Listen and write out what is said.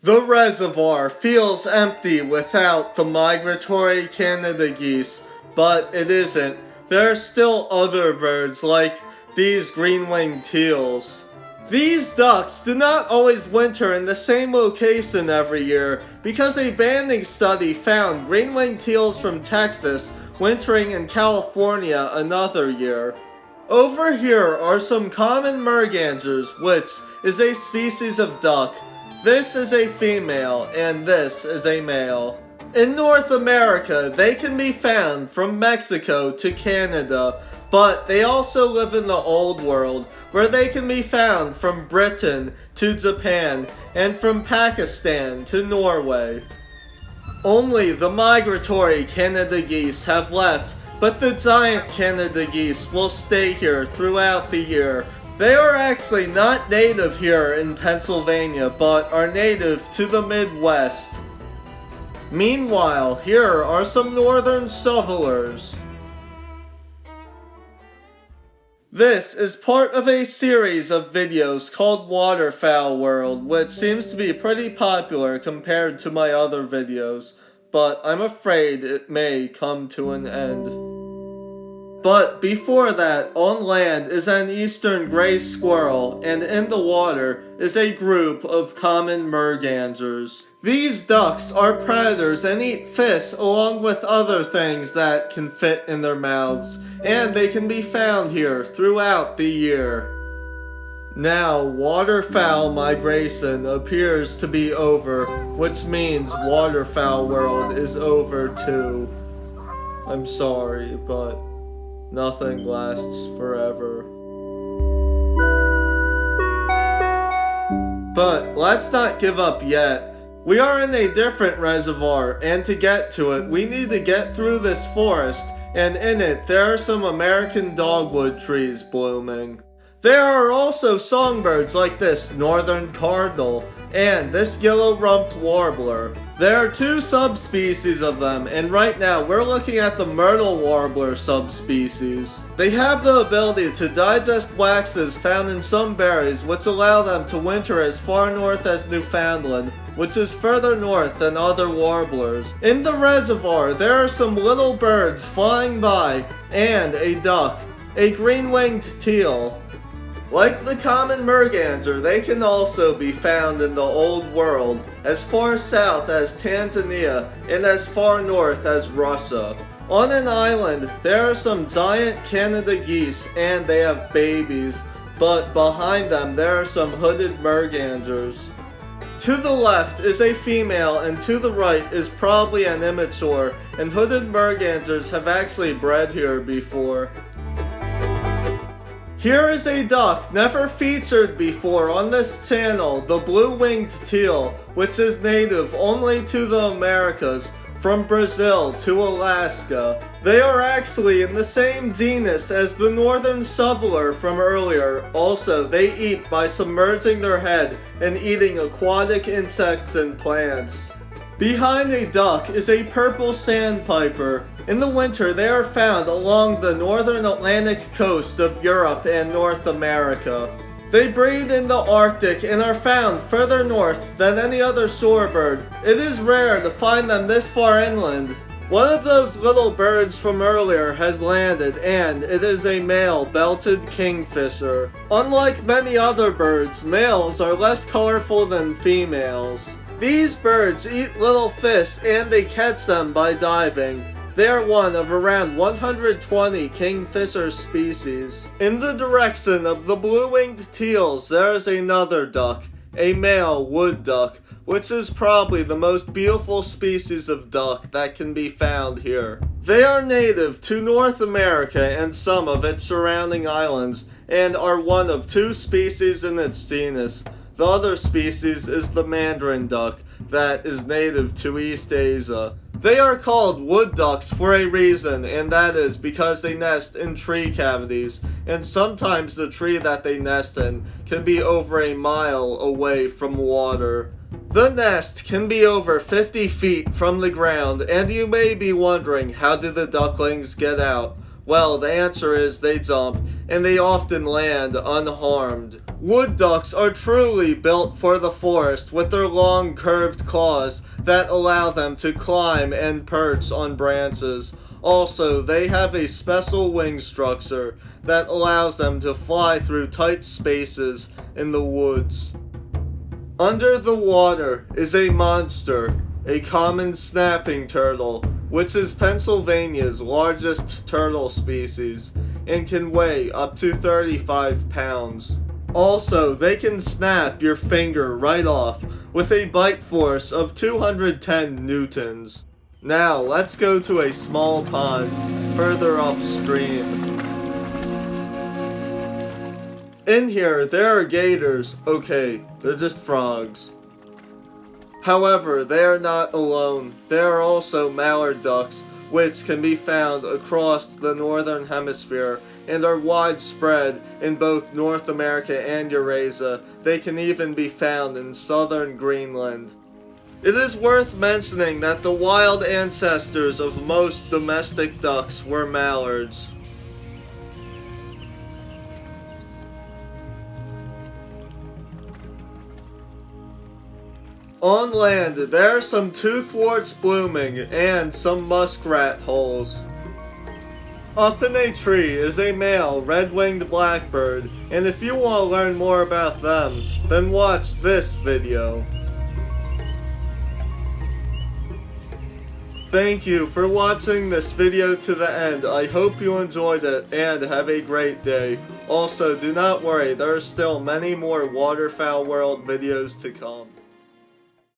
The reservoir feels empty without the migratory Canada geese, but it isn't. There are still other birds like these green-winged teals. These ducks do not always winter in the same location every year because a banding study found green-winged teals from Texas wintering in California another year. Over here are some common mergansers, which is a species of duck. This is a female, and this is a male. In North America, they can be found from Mexico to Canada, but they also live in the Old World, where they can be found from Britain to Japan, and from Pakistan to Norway. Only the migratory Canada geese have left, but the giant Canada geese will stay here throughout the year. They are actually not native here in Pennsylvania, but are native to the Midwest. Meanwhile, here are some northern shovelers. This is part of a series of videos called Waterfowl World, which seems to be pretty popular compared to my other videos, but I'm afraid it may come to an end. But before that, on land is an eastern gray squirrel, and in the water is a group of common mergansers. These ducks are predators and eat fish along with other things that can fit in their mouths, and they can be found here throughout the year. Now, waterfowl migration appears to be over, which means Waterfowl World is over too. I'm sorry, but nothing lasts forever. But let's not give up yet. We are in a different reservoir, and to get to it, we need to get through this forest, and in it, there are some American dogwood trees blooming. There are also songbirds like this northern cardinal, and this yellow-rumped warbler. There are two subspecies of them, and right now we're looking at the myrtle warbler subspecies. They have the ability to digest waxes found in some berries, which allow them to winter as far north as Newfoundland, which is further north than other warblers. In the reservoir, there are some little birds flying by, and a duck, a green-winged teal. Like the common merganser, they can also be found in the Old World, as far south as Tanzania and as far north as Russia. On an island, there are some giant Canada geese and they have babies, but behind them there are some hooded mergansers. To the left is a female and to the right is probably an immature, and hooded mergansers have actually bred here before. Here is a duck never featured before on this channel, the blue-winged teal, which is native only to the Americas, from Brazil to Alaska. They are actually in the same genus as the northern shoveler from earlier. Also, they eat by submerging their head and eating aquatic insects and plants. Behind a duck is a purple sandpiper. In the winter, they are found along the northern Atlantic coast of Europe and North America. They breed in the Arctic and are found further north than any other shorebird. It is rare to find them this far inland. One of those little birds from earlier has landed, and it is a male belted kingfisher. Unlike many other birds, males are less colorful than females. These birds eat little fish and they catch them by diving. They are one of around 120 kingfisher species. In the direction of the blue-winged teals, there is another duck, a male wood duck, which is probably the most beautiful species of duck that can be found here. They are native to North America and some of its surrounding islands, and are one of two species in its genus. The other species is the mandarin duck, that is native to East Asia. They are called wood ducks for a reason, and that is because they nest in tree cavities, and sometimes the tree that they nest in can be over a mile away from water. The nest can be over 50 feet from the ground, and you may be wondering, how do the ducklings get out? Well, the answer is they jump, and they often land unharmed. Wood ducks are truly built for the forest with their long curved claws that allow them to climb and perch on branches. Also, they have a special wing structure that allows them to fly through tight spaces in the woods. Under the water is a monster, a common snapping turtle, which is Pennsylvania's largest turtle species and can weigh up to 35 pounds. Also, they can snap your finger right off with a bite force of 210 newtons. Now, let's go to a small pond further upstream. In here, there are gators. Okay, they're just frogs. However, they are not alone. There are also mallard ducks, which can be found across the northern hemisphere and are widespread in both North America and Eurasia. They can even be found in southern Greenland. It is worth mentioning that the wild ancestors of most domestic ducks were mallards. On land, there are some toothworts blooming and some muskrat holes. Up in a tree is a male red-winged blackbird, and if you want to learn more about them, then watch this video. Thank you for watching this video to the end. I hope you enjoyed it and have a great day. Also, do not worry, there are still many more Waterfowl World videos to come.